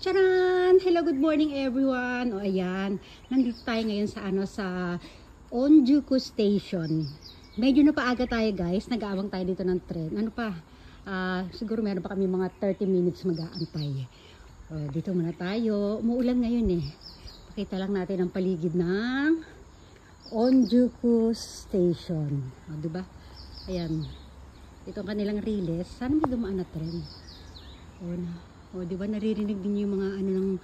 Charan! Hello, good morning everyone. O ayan, nandito tayo ngayon sa Onjuku Station. Medyo napaaga tayo guys, nag-aabang tayo dito ng tren. Siguro meron pa kami mga 30 minutes mag-aantay. Dito muna tayo. Umuulan ngayon eh. Pakita lang natin ang paligid ng Onjuku Station. Diba? Ayan. Ito ang kanilang riles. Sana may dumaan na tren. Di ba naririnig din yung mga ano ng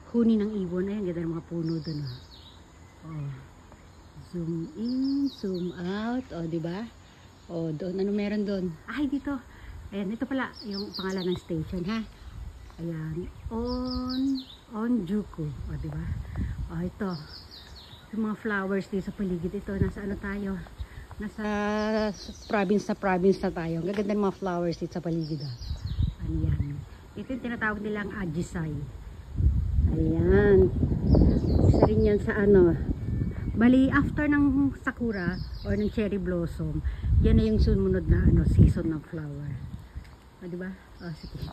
huni ng ibon. Ayan, ganda ng mga puno doon. Zoom in, zoom out. Di ba? Doon ano meron doon? Ay, dito. Ayan, ito pala yung pangalan ng station, ha. Ayan, Onjuku. Di ba? Ito. Yung mga flowers dito sa paligid. Ito, nasa ano tayo? Nasa province na tayo. Ang gaganda ng mga flowers dito sa paligid. Ano yan? Ito yung tinatawag nilang Ajisai. Ayan. Isa rin yan sa ano. Bali, after ng sakura or ng cherry blossom, yan na yung sumunod na ano, season ng flower. Diba? Sige.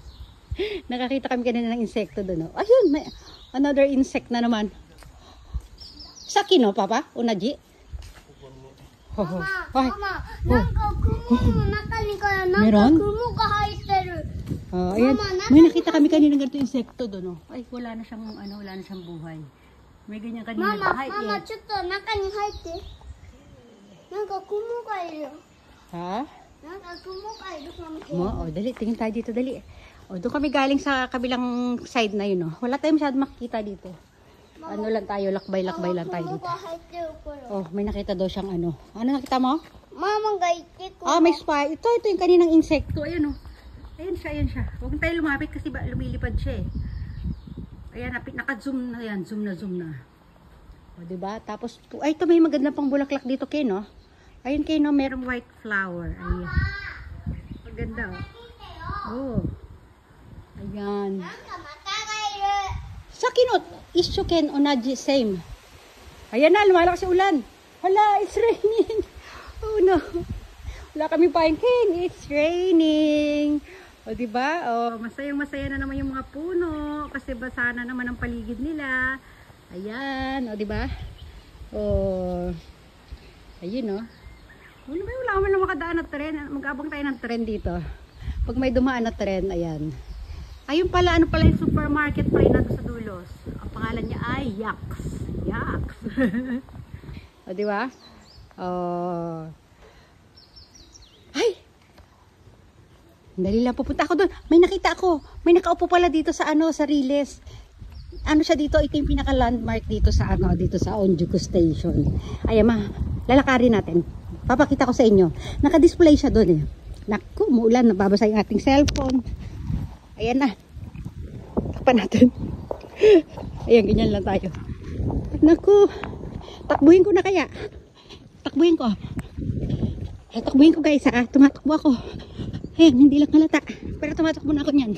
Nakakita kami kanina ng insekto doon. Ayun, may another insect na naman. Saki no, Papa? Unaji? Mama, meron? Ayan. May nakita kami kanina ng ganito insekto doon. Ay, wala na siyang buhay. May ganyan kanina. Mama, chutto, naka ni haite. Nanka kumo ga iru. Ha? Nanka kumo ga iru. Dali, tingin tayo dito, dali. Doon kami galing sa kabilang side na yun. Wala tayong masyadong makikita dito. Ano lang tayo, lakbay-lakbay lang tayo dito. May nakita daw siyang ano. Ano nakita mo? Mama, gaite ko. May spy. Ito yung kaninang insekto. Ayan Ayan siya. Huwag tayo lumapit kasi lumilipad siya eh. Ayan, naka-zoom na yan. Zoom na. Diba? Tapos, ito may maganda pang bulaklak dito, Ken, no? Ayun, Ken, no? Merong white flower. Ayan. Maganda, Ayan. Sa kinot, Ishuken Onaji, same. Ayan na, lumalakas yung ulan. Hala, it's raining. Oh no. Wala kami pahinkin. It's raining. Diba? Masayang-masaya na naman yung mga puno. Kasi basa na naman ang paligid nila. Ayan. Diba? Ayun, wala naman lang makadaan na tren. Mag-abang tayo ng tren dito. Pag may dumaan na tren, ayan. Ayun pala, ano pala yung supermarket pa rin nato sa dulos. Ang pangalan niya ay Yaks. Diba? Ay! Dali lang, pupunta ako doon. May nakita ako. May nakaupo pala dito sa sa Riles. Ano siya dito? Ito yung pinaka-landmark dito sa Onjuku Station. Ayan lalakarin natin. Papakita ko sa inyo. Naka-display siya doon eh. Naku, umuulan. Nababasa yung ating cellphone. Ayan na. Takpan natin. Ayan, ganyan lang tayo. Naku. Takbuhin ko na kaya. Takbuhin ko guys ha. Tumatakbo ako. Ayan, hindi lang halata. Pero tumatakbo na ako niyan.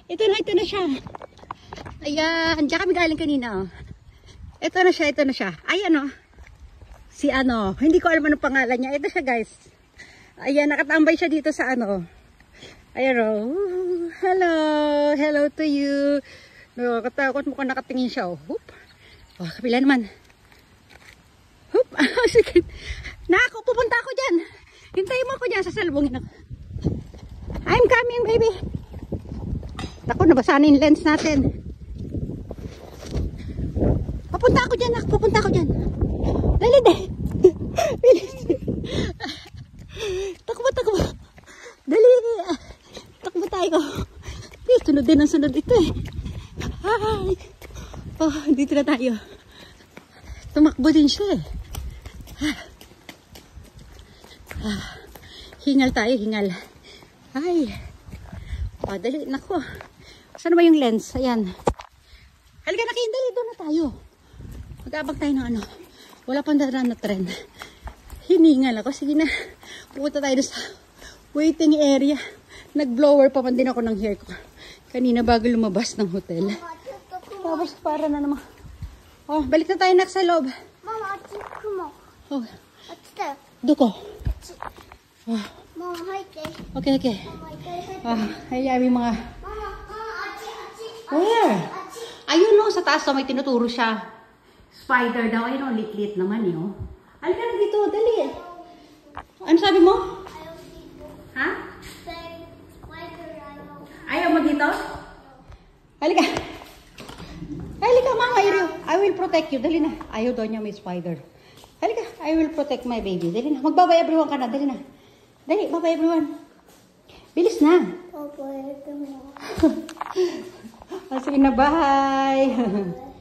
Ito na siya. Ayan, diyan kami galing kanina. Ito na siya. Ayan si hindi ko alam anong pangalan niya. Ito siya guys. Ayan, nakatambay siya dito sa Ayan hello to you. Nakakatakot mo kung nakatingin siya. Kapila naman. Sige. Pupunta ako dyan. Hintayin mo ako dyan, sasalubungin ako. I'm coming, baby. Ako, nabasa na yung lens natin. Pupunta ako dyan. Dali. Takbo. Dali. Takbo tayo. Sunod din ang sunod ito eh. Dito na tayo. Tumakbo din siya eh. Hingal tayo. Ay. Dali. Naku. Saan ba yung lens? Ayan. Halika na kayo. Dali. Doon na tayo. Mag-abang tayo ng wala pang dadaan na tren. Hiningal ako. Sige na. Pupunta tayo sa waiting area. Nag-blower pa man din ako ng hair ko. Kanina bago lumabas ng hotel. Tapos para na naman. Balik na tayo sa loob. Mama, achi mo. Duko. Mama, haite. Okay. Ay, mga... Mama, achi. Where? Achi. sa taas, may tinuturo siya. Spider daw. Ayun, oh, lit-lit naman eh. Oh. Halika na dito, dali. Ano sabi mo? Ayaw dito. Ha? Spider, ayaw. Ayaw mo dito? Halika. Halika, mama. I will protect you. Dali na. Ayaw daw niya may spider. Halika. I will protect my baby. Dali na. Magbabay everyone ka na. Dali na. Dali, bye everyone. Bilis na. Papa, ito mo. Sige na, bye.